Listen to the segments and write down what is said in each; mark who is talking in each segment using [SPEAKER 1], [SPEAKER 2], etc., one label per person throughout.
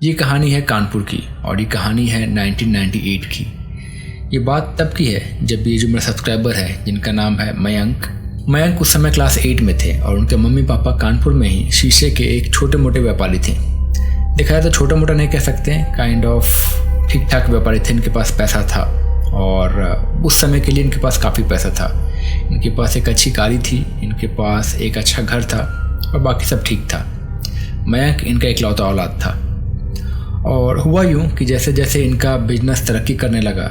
[SPEAKER 1] ये कहानी है कानपुर की और ये कहानी है 1998 की। ये बात तब की है जब ये जो मेरा सब्सक्राइबर है जिनका नाम है मयंक उस समय क्लास 8 में थे और उनके मम्मी पापा कानपुर में ही शीशे के एक छोटे मोटे व्यापारी थे। देखा जाए तो छोटा मोटा नहीं कह सकते, काइंड ऑफ ठीक ठाक व्यापारी थे। इनके पास पैसा था और उस समय के लिए इनके पास काफ़ी पैसा था। इनके पास एक अच्छी गाड़ी थी, इनके पास एक अच्छा घर था और बाकी सब ठीक था। मयंक इनका इकलौता औलाद था और हुआ यूँ कि जैसे जैसे इनका बिजनेस तरक्की करने लगा,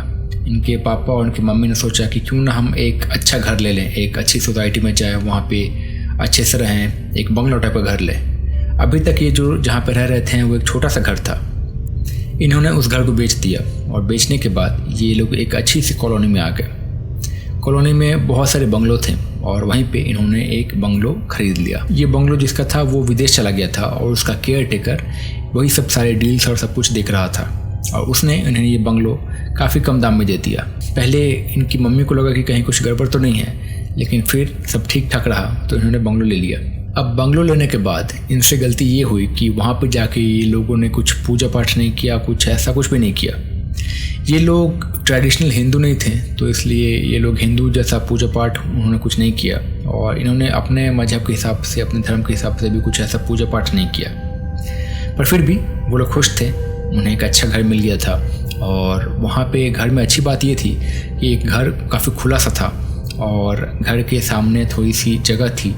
[SPEAKER 1] इनके पापा और इनकी मम्मी ने सोचा कि क्यों ना हम एक अच्छा घर ले लें, एक अच्छी सोसाइटी में जाए, वहाँ पे अच्छे से रहें, एक बंगलो टाइप का घर लें। अभी तक ये जो जहाँ पे रह रहे थे वो एक छोटा सा घर था। इन्होंने उस घर को बेच दिया और बेचने के बाद ये लोग एक अच्छी सी कॉलोनी में आ गए। कॉलोनी में बहुत सारे बंगलो थे और वहीं पे इन्होंने एक बंगलो खरीद लिया। ये बंगलो जिसका था वो विदेश चला गया था और उसका केयर टेकर वही सब सारे डील्स और सब कुछ देख रहा था और उसने इन्हें ये बंगलो काफ़ी कम दाम में दे दिया। पहले इनकी मम्मी को लगा कि कहीं कुछ गड़बड़ तो नहीं है, लेकिन फिर सब ठीक ठाक रहा तो इन्होंने बंगलो ले लिया। अब बंगलो लेने के बाद इनसे गलती ये हुई कि वहाँ पर जाके ये लोगों ने कुछ पूजा पाठ नहीं किया, कुछ ऐसा कुछ भी नहीं किया। ये लोग ट्रेडिशनल हिंदू नहीं थे तो इसलिए ये लोग हिंदू जैसा पूजा पाठ उन्होंने कुछ नहीं किया और इन्होंने अपने मजहब के हिसाब से, अपने धर्म के हिसाब से भी कुछ ऐसा पूजा पाठ नहीं किया। पर फिर भी वो लोग खुश थे, उन्हें एक अच्छा घर मिल गया था और वहाँ पे घर में अच्छी बात ये थी कि एक घर काफ़ी खुला सा था और घर के सामने थोड़ी सी जगह थी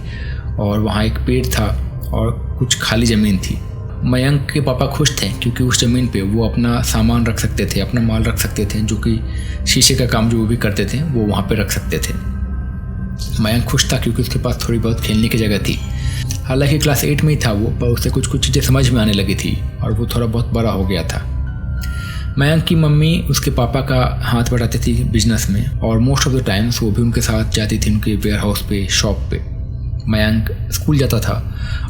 [SPEAKER 1] और वहाँ एक पेड़ था और कुछ खाली ज़मीन थी। मयंक के पापा खुश थे क्योंकि उस ज़मीन पे वो अपना सामान रख सकते थे, अपना माल रख सकते थे, जो कि शीशे का काम जो वो भी करते थे वो वहाँ पे रख सकते थे। मयंक खुश था क्योंकि उसके पास थोड़ी बहुत खेलने की जगह थी। हालांकि क्लास 8 में ही था वो, पर उसे कुछ कुछ चीज़ें समझ में आने लगी थी और वो थोड़ा बहुत बड़ा हो गया था। मयंक की मम्मी उसके पापा का हाथ बढ़ाती थी बिजनेस में और मोस्ट ऑफ द टाइम्स वो भी उनके साथ जाती थी उनके वेयर हाउस पे, शॉप पे। मयंक स्कूल जाता था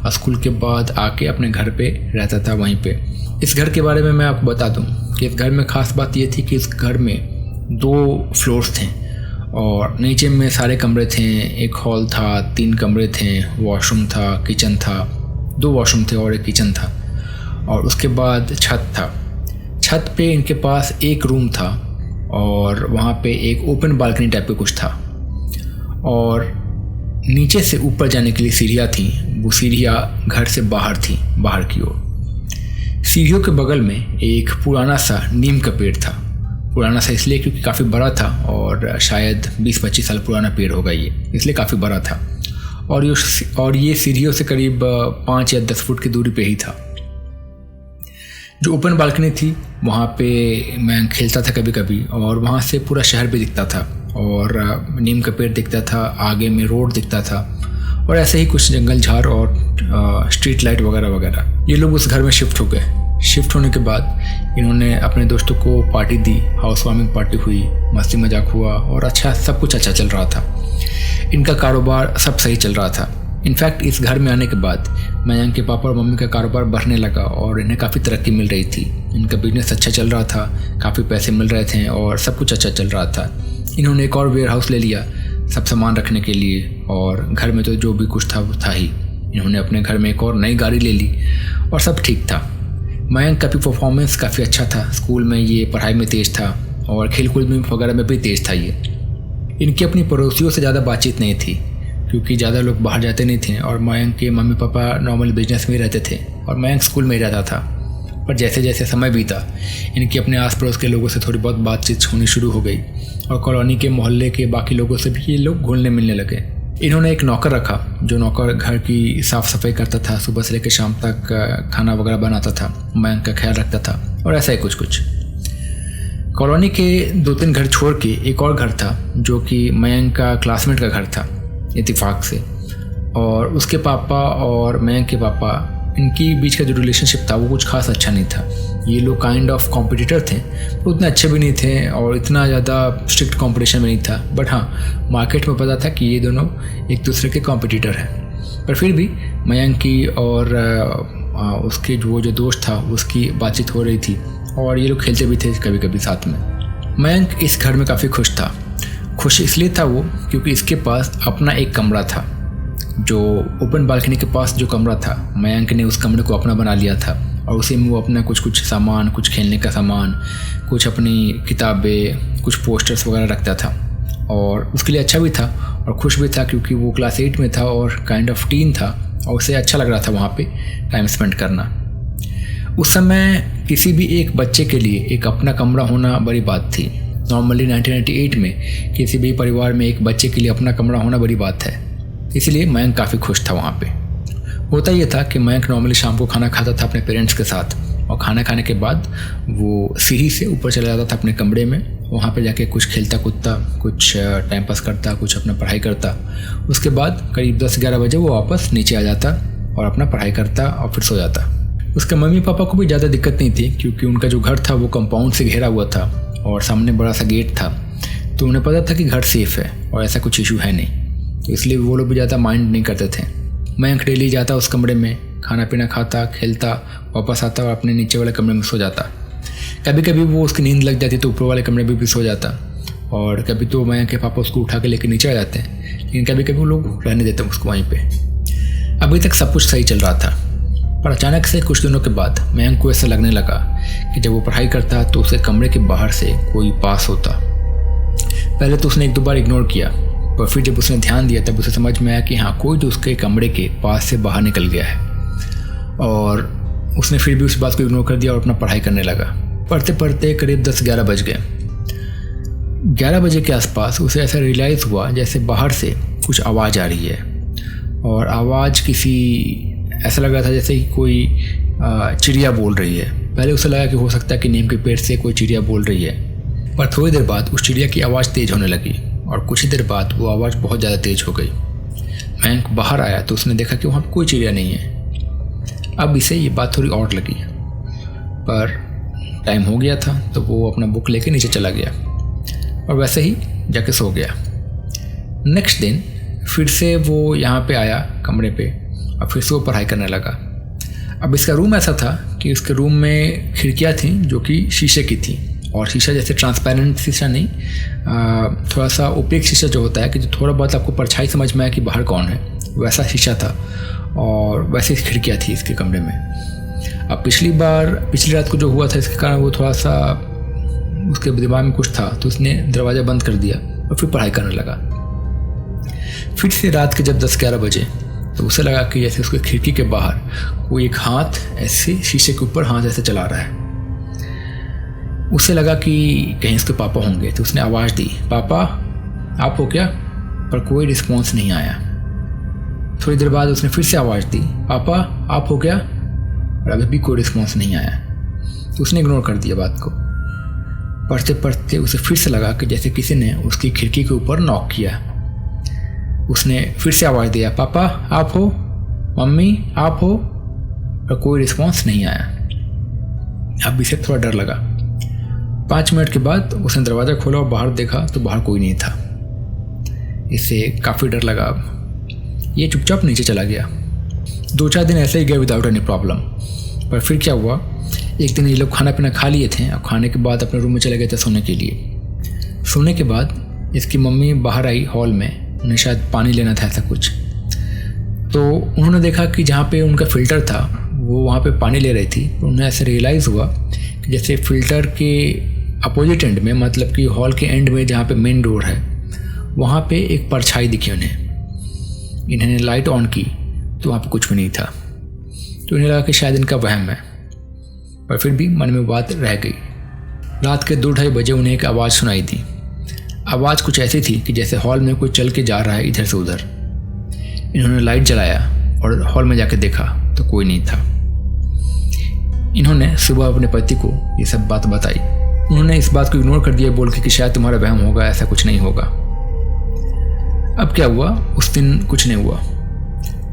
[SPEAKER 1] और स्कूल के बाद आके अपने घर पे रहता था वहीं पे। इस घर के बारे में मैं आपको बता दूं कि इस घर में ख़ास बात ये थी कि इस घर में 2 फ्लोर्स थे और नीचे में सारे कमरे थे। एक हॉल था, 3 कमरे थे, वॉशरूम था, किचन था, 2 वॉशरूम थे और एक किचन था और उसके बाद छत था। छत पे इनके पास एक रूम था और वहाँ पे एक ओपन बालकनी टाइप का कुछ था और नीचे से ऊपर जाने के लिए सीढ़ियाँ थी। वो सीढ़ियाँ घर से बाहर थी, बाहर की ओर। सीढ़ियों के बगल में एक पुराना सा नीम का पेड़ था। पुराना सा इसलिए क्योंकि काफ़ी बड़ा था और शायद 20-25 साल पुराना पेड़ होगा ये, इसलिए काफ़ी बड़ा था और ये सीढ़ियों से करीब 5 या 10 फुट की दूरी पे ही था। जो ओपन बालकनी थी वहाँ पे मैं खेलता था कभी कभी और वहाँ से पूरा शहर भी दिखता था और नीम का पेड़ दिखता था, आगे में रोड दिखता था और ऐसे ही कुछ जंगल झाड़ और स्ट्रीट लाइट वगैरह वगैरह। ये लोग उस घर में शिफ्ट हो गए। शिफ्ट होने के बाद इन्होंने अपने दोस्तों को पार्टी दी, हाउस वार्मिंग पार्टी हुई, मस्ती मजाक हुआ और अच्छा सब कुछ अच्छा चल रहा था। इनका कारोबार सब सही चल रहा था। इनफैक्ट इस घर में आने के बाद मयंक के पापा और मम्मी का कारोबार बढ़ने लगा और इन्हें काफ़ी तरक्की मिल रही थी। इनका बिजनेस अच्छा चल रहा था, काफ़ी पैसे मिल रहे थे और सब कुछ अच्छा चल रहा था। इन्होंने एक और वेयर हाउस ले लिया सब सामान रखने के लिए और घर में तो जो भी कुछ था वो था ही। इन्होंने अपने घर में एक और नई गाड़ी ले ली और सब ठीक था। मयंक का भी परफॉर्मेंस काफ़ी अच्छा था। स्कूल में ये पढ़ाई में तेज़ था और खेलकूद में वगैरह में भी तेज़ था ये। इनकी अपनी पड़ोसियों से ज़्यादा बातचीत नहीं थी क्योंकि ज़्यादा लोग बाहर जाते नहीं थे और मयंक के मम्मी पापा नॉर्मल बिजनेस में ही रहते थे और मयंक स्कूल में ही रहता था। पर जैसे जैसे समय बीता इनकी अपने आस पड़ोस के लोगों से थोड़ी बहुत बातचीत होनी शुरू हो गई और कॉलोनी के मोहल्ले के बाकी लोगों से भी ये लोग घुलने मिलने लगे। इन्होंने एक नौकर रखा जो नौकर घर की साफ़ सफाई करता था, सुबह से लेकर शाम तक खाना वगैरह बनाता था, मयंक का ख्याल रखता था और ऐसा ही कुछ कुछ। कॉलोनी के 2-3 घर छोड़ के एक और घर था जो कि मयंक का क्लासमेट का घर था इत्तेफाक से, और उसके पापा और मयंक के पापा इनकी बीच का जो रिलेशनशिप था वो कुछ खास अच्छा नहीं था। ये लोग काइंड ऑफ कॉम्पिटिटर थे, तो उतने अच्छे भी नहीं थे और इतना ज़्यादा स्ट्रिक्ट कॉम्पिटिशन में नहीं था। बट हाँ, मार्केट में पता था कि ये दोनों एक दूसरे के कॉम्पिटिटर हैं। पर फिर भी मयंक की और उसके जो दोस्त था उसकी बातचीत हो रही थी और ये लोग खेलते भी थे कभी कभी साथ में। मयंक इस घर में काफ़ी खुश था। खुश इसलिए था वो क्योंकि इसके पास अपना एक कमरा था। जो ओपन बालकनी के पास जो कमरा था, मयंक ने उस कमरे को अपना बना लिया था और उसी में वो अपना कुछ सामान, कुछ खेलने का सामान, कुछ अपनी किताबें, कुछ पोस्टर्स वगैरह रखता था। और उसके लिए अच्छा भी था और खुश भी था, क्योंकि वो क्लास 8 में था और काइंड ऑफ टीन था और उसे अच्छा लग रहा था वहाँ पे टाइम स्पेंड करना। उस समय किसी भी एक बच्चे के लिए एक अपना कमरा होना बड़ी बात थी। नॉर्मली 1998 में किसी भी परिवार में एक बच्चे के लिए अपना कमरा होना बड़ी बात है, इसलिए मयंक काफ़ी खुश था वहाँ पे। होता ये था कि मयंक नॉर्मली शाम को खाना खाता था अपने पेरेंट्स के साथ, और खाना खाने के बाद वो सीढ़ी से ऊपर चला जाता था अपने कमरे में। वहाँ पे जाके कुछ खेलता कूदता, कुछ टाइम पास करता, कुछ अपना पढ़ाई करता। उसके बाद करीब 10-11 बजे वो वापस नीचे आ जाता और अपना पढ़ाई करता और फिर सो जाता। उसके मम्मी पापा को भी ज़्यादा दिक्कत नहीं थी, क्योंकि उनका जो घर था वो कंपाउंड से घेरा हुआ था और सामने बड़ा सा गेट था, तो उन्हें पता था कि घर सेफ़ है और ऐसा कुछ इशू है नहीं, तो इसलिए वो लोग भी ज़्यादा माइंड नहीं करते थे। मयंक डेली जाता उस कमरे में, खाना पीना खाता, खेलता, वापस आता और अपने नीचे वाले कमरे में सो जाता। कभी कभी वो उसकी नींद लग जाती तो ऊपर वाले कमरे में भी सो जाता, और कभी तो मयंक के पापा उसको उठा के लेकर नीचे आ जाते हैं, लेकिन कभी कभी वो लोग रहने देते उसको वहीं पे। अभी तक सब कुछ सही चल रहा था, पर अचानक से कुछ दिनों के बाद मयंक को ऐसा लगने लगा कि जब वो पढ़ाई करता तो उसके कमरे के बाहर से कोई पास होता। पहले तो उसने 1-2 बार इग्नोर किया, पर फिर जब उसने ध्यान दिया तब उसे समझ में आया कि हाँ, कोई तो उसके कमरे के पास से बाहर निकल गया है। और उसने फिर भी उस बात को इग्नोर कर दिया और अपना पढ़ाई करने लगा। पढ़ते पढ़ते करीब 10-11 बज गए। 11 बजे के आसपास उसे ऐसा रियलाइज़ हुआ जैसे बाहर से कुछ आवाज़ आ रही है, और आवाज़ किसी, ऐसा लग रहा था जैसे कि कोई चिड़िया बोल रही है। पहले उसे लगा कि हो सकता है कि नीम के पेड़ से कोई चिड़िया बोल रही है, पर थोड़ी देर बाद उस चिड़िया की आवाज़ तेज़ होने लगी और कुछ ही देर बाद वो आवाज़ बहुत ज़्यादा तेज़ हो गई। मयंक बाहर आया तो उसने देखा कि वहाँ पर कोई चिड़िया नहीं है। अब इसे ये बात थोड़ी और लगी, पर टाइम हो गया था तो वो अपना बुक लेके नीचे चला गया और वैसे ही जाके सो गया। नेक्स्ट दिन फिर से वो यहाँ पे आया कमरे पे और फिर से वो पढ़ाई करने लगा। अब इसका रूम ऐसा था कि उसके रूम में खिड़कियाँ थीं जो कि शीशे की थी, और शीशा जैसे ट्रांसपेरेंट शीशा नहीं, थोड़ा सा ओपेक शीशा जो होता है कि जो थोड़ा बहुत आपको परछाई समझ में आए कि बाहर कौन है, वैसा शीशा था। और वैसे खिड़कियाँ थी इसके कमरे में। अब पिछली रात को जो हुआ था इसके कारण वो थोड़ा सा उसके दिमाग में कुछ था, तो उसने दरवाज़ा बंद कर दिया और फिर पढ़ाई करने लगा। फिर से रात के जब 10-11 बजे तो उसे लगा कि जैसे उसके खिड़की के बाहर कोई एक हाथ ऐसे शीशे के ऊपर हाथ ऐसे चला रहा है। उसे लगा कि कहीं उसके पापा होंगे, तो उसने आवाज़ दी, पापा आप हो क्या? पर कोई रिस्पॉन्स नहीं आया। थोड़ी देर बाद उसने फिर से आवाज़ दी, पापा आप हो क्या? और अभी भी कोई रिस्पॉन्स नहीं आया, तो उसने इग्नोर कर दिया बात को। पढ़ते पढ़ते उसे फिर से लगा कि जैसे किसी ने उसकी खिड़की के ऊपर नॉक किया। उसने फिर से आवाज़ दिया, पापा आप हो? मम्मी आप हो? और कोई रिस्पॉन्स नहीं आया। अब इसे थोड़ा डर लगा। 5 मिनट के बाद उसने दरवाज़ा खोला और बाहर देखा तो बाहर कोई नहीं था। इसे काफ़ी डर लगा। अब ये चुपचाप नीचे चला गया। 2-4 दिन ऐसे ही गए विदाउट एनी प्रॉब्लम। पर फिर क्या हुआ, एक दिन ये लोग खाना पीना खा लिए थे और खाने के बाद अपने रूम में चले गए थे सोने के लिए। सोने के बाद इसकी मम्मी बाहर आई हॉल में, उन्हें शायद पानी लेना था ऐसा कुछ। तो उन्होंने देखा कि जहाँ पे उनका फ़िल्टर था वो वहाँ पे पानी ले रही थी। तो उन्हें ऐसे रियलाइज़ हुआ कि जैसे फ़िल्टर के अपोजिट एंड में, मतलब कि हॉल के एंड में जहाँ पे मेन डोर है, वहाँ पे एक परछाई दिखी उन्हें। इन्होंने लाइट ऑन की तो वहाँ पे कुछ भी नहीं था। तो इन्हें लगा कि शायद इनका वहम है, पर फिर भी मन में बात रह गई। रात के 2-2:30 बजे उन्हें एक आवाज़ सुनाई दी। आवाज़ कुछ ऐसी थी कि जैसे हॉल में कोई चल के जा रहा है इधर से उधर। इन्होंने लाइट जलाया और हॉल में जाके देखा तो कोई नहीं था। इन्होंने सुबह अपने पति को ये सब बात बताई। उन्होंने इस बात को इग्नोर कर दिया, बोल के कि शायद तुम्हारा वहम होगा, ऐसा कुछ नहीं होगा। अब क्या हुआ, उस दिन कुछ नहीं हुआ।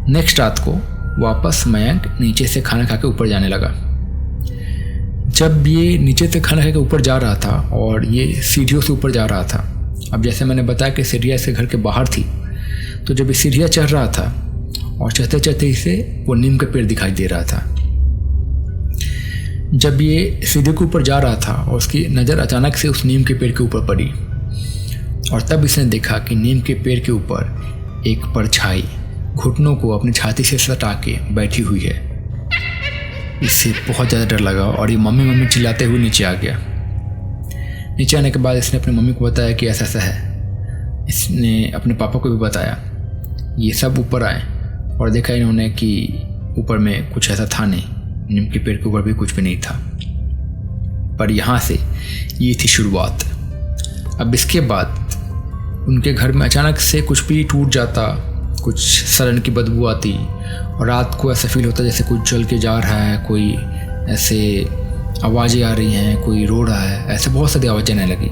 [SPEAKER 1] नेक्स्ट रात को वापस मयंक नीचे से खाना खा के ऊपर जाने लगा। जब ये नीचे से खाना खा के ऊपर जा रहा था और ये सीढ़ियों से ऊपर जा रहा था, अब जैसे मैंने बताया कि सीढ़ियाँ इसके घर के बाहर थी, तो जब ये सीढ़ियाँ चढ़ रहा था और चढ़ते चढ़ते इसे वो नीम का पेड़ दिखाई दे रहा था। जब ये सीढ़ी के ऊपर जा रहा था और उसकी नज़र अचानक से उस नीम के पेड़ के ऊपर पड़ी, और तब इसने देखा कि नीम के पेड़ के ऊपर एक परछाई घुटनों को अपनी छाती से सटा के बैठी हुई है। इससे बहुत ज़्यादा डर लगा और ये मम्मी मम्मी चिल्लाते हुए नीचे आ गया। नीचे आने के बाद इसने अपनी मम्मी को बताया कि ऐसा ऐसा है। इसने अपने पापा को भी बताया। ये सब ऊपर आए और देखा इन्होंने कि ऊपर में कुछ ऐसा था नहीं, नीम के पेड़ के ऊपर भी कुछ भी नहीं था। पर यहाँ से ये थी शुरुआत। अब इसके बाद उनके घर में अचानक से कुछ भी टूट जाता, कुछ सड़न की बदबू आती और रात को ऐसा फील होता जैसे कुछ जल के जा रहा है, कोई ऐसे आवाज़ें आ रही हैं, कोई रो रहा है, ऐसे बहुत सारी आवाज़ें आने लगी।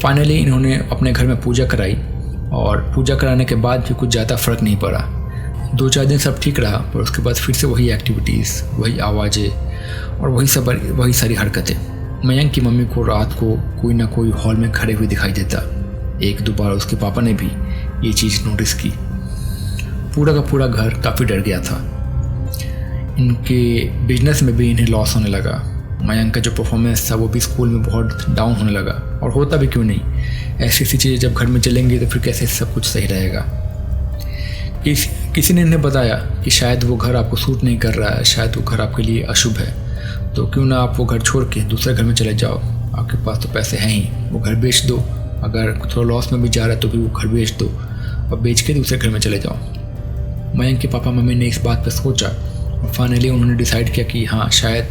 [SPEAKER 1] फाइनली इन्होंने अपने घर में पूजा कराई और पूजा कराने के बाद भी कुछ ज़्यादा फ़र्क नहीं पड़ा। 2-4 दिन सब ठीक रहा, पर उसके बाद फिर से वही एक्टिविटीज़, वही आवाज़ें और वही सारी हरकतें। मयंक की मम्मी को रात को कोई ना कोई हॉल में खड़े हुए दिखाई देता। 1-2 बार उसके पापा ने भी ये चीज़ नोटिस की। पूरा का पूरा घर काफ़ी डर गया था। इनके बिजनेस में भी इन्हें लॉस होने लगा। मयंक का जो परफॉर्मेंस था वो भी स्कूल में बहुत डाउन होने लगा। और होता भी क्यों नहीं, ऐसी चीज़ें जब घर में चलेंगी तो फिर कैसे सब कुछ सही रहेगा। किसी ने इन्हें बताया कि शायद वो घर आपको सूट नहीं कर रहा है, शायद वो घर आपके लिए अशुभ है, तो क्यों ना आप वो घर छोड़ के दूसरे घर में चले जाओ। आपके पास तो पैसे हैं ही, वो घर बेच दो। अगर थोड़ा लॉस में भी जा रहा है तो भी वो घर बेच दो और बेच के दूसरे घर में चले जाओ। मयंक के पापा मम्मी ने इस बात पर सोचा और फाइनली उन्होंने डिसाइड किया कि हाँ, शायद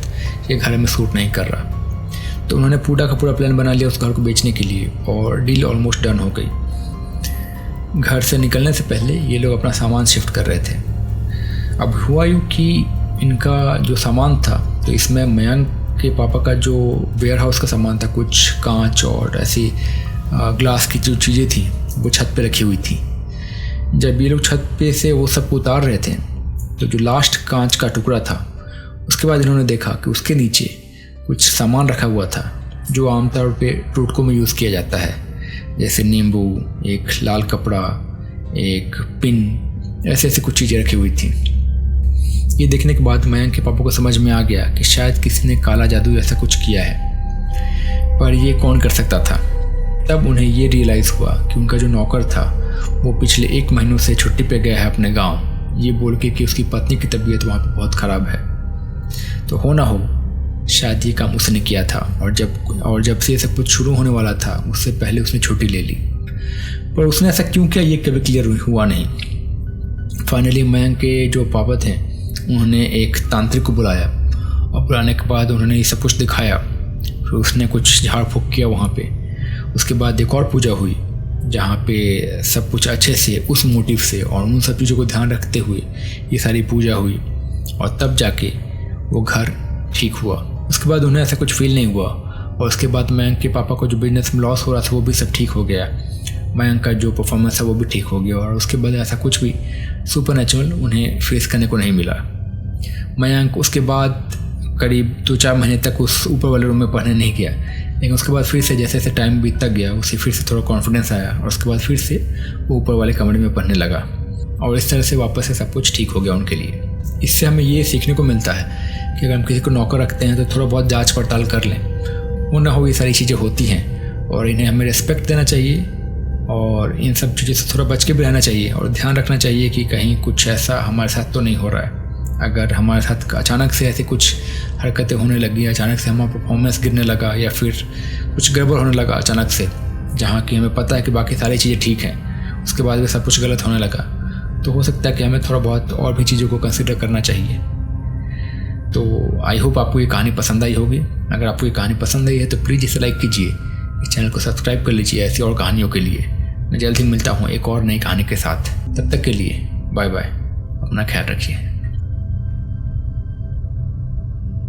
[SPEAKER 1] ये घर में सूट नहीं कर रहा। तो उन्होंने पूरा का पूरा प्लान बना लिया उस घर को बेचने के लिए और डील ऑलमोस्ट डन हो गई। घर से निकलने से पहले ये लोग अपना सामान शिफ्ट कर रहे थे। अब हुआ यूँ कि इनका जो सामान था, तो इसमें मयंक के पापा का जो वेयर हाउस का सामान था, कुछ कांच और ऐसी ग्लास की जो चीज़ें थी वो छत पे रखी हुई थी। जब ये लोग छत पे से वो सब उतार रहे थे तो जो लास्ट कांच का टुकड़ा था, उसके बाद इन्होंने देखा कि उसके नीचे कुछ सामान रखा हुआ था जो आमतौर पे टोटकों में यूज़ किया जाता है, जैसे नींबू, एक लाल कपड़ा, एक पिन, ऐसे कुछ चीज़ें रखी हुई थी। ये देखने के बाद मयंक के पापा को समझ में आ गया कि शायद किसी ने काला जादू ऐसा कुछ किया है, पर ये कौन कर सकता था। तब उन्हें ये रियलाइज़ हुआ कि उनका जो नौकर था वो पिछले 1 महीनों से छुट्टी पे गया है अपने गांव, ये बोल के कि उसकी पत्नी की तबीयत वहाँ पे बहुत ख़राब है। तो हो ना हो शायद ये काम उसने किया था और जब से ये सब कुछ शुरू होने वाला था उससे पहले उसने छुट्टी ले ली। पर उसने ऐसा क्यों किया ये कभी क्लियर हुआ नहीं। फाइनली मयंक के जो पापा थे उन्होंने एक तांत्रिक को बुलाया और बुलाने के बाद उन्होंने ये सब कुछ दिखाया। फिर उसने कुछ झाड़ फूँक किया वहाँ पे। उसके बाद एक और पूजा हुई जहाँ पे सब कुछ अच्छे से उस मोटिव से और उन सब चीज़ों को ध्यान रखते हुए ये सारी पूजा हुई और तब जाके वो घर ठीक हुआ। उसके बाद उन्हें ऐसा कुछ फील नहीं हुआ और उसके बाद मयंक के पापा को जो बिजनेस में लॉस हो रहा था वो भी सब ठीक हो गया। मयंक का जो परफॉर्मेंस है वो भी ठीक हो गया और उसके बाद ऐसा कुछ भी सुपरनैचुरल उन्हें फेस करने को नहीं मिला। मयंक उसके बाद करीब 2-4 महीने तक उस ऊपर वाले रूम में पढ़ने नहीं गया, लेकिन उसके बाद फिर से जैसे जैसे टाइम बीतता गया उसे फिर से थोड़ा कॉन्फिडेंस आया और उसके बाद फिर से वो ऊपर वाले कमरे में पढ़ने लगा और इस तरह से वापस से सब कुछ ठीक हो गया उनके लिए। इससे हमें ये सीखने को मिलता है कि अगर हम किसी को नौकर रखते हैं तो थोड़ा बहुत जांच पड़ताल कर लें, वो ना हो ये सारी चीज़ें होती हैं और इन्हें हमें रिस्पेक्ट देना चाहिए और इन सब चीज़ों से थोड़ा बच के भी रहना चाहिए और ध्यान रखना चाहिए कि कहीं कुछ ऐसा हमारे साथ तो नहीं हो रहा है। अगर हमारे साथ अचानक से ऐसे कुछ हरकतें होने लगी, अचानक से हमारा परफॉर्मेंस गिरने लगा या फिर कुछ गड़बड़ होने लगा अचानक से, जहाँ कि हमें पता है कि बाकी सारी चीज़ें ठीक हैं, उसके बाद भी सब कुछ गलत होने लगा, तो हो सकता है कि हमें थोड़ा बहुत और भी चीज़ों को कंसिडर करना चाहिए। तो आई होप आपको ये कहानी पसंद आई होगी। अगर आपको ये कहानी पसंद आई है तो प्लीज़ इसे लाइक कीजिए, इस चैनल को सब्सक्राइब कर लीजिए ऐसी और कहानियों के लिए। मैं जल्द ही मिलता हूँ एक और नई कहानी के साथ। तब तक के लिए बाय बाय, अपना ख्याल रखिए।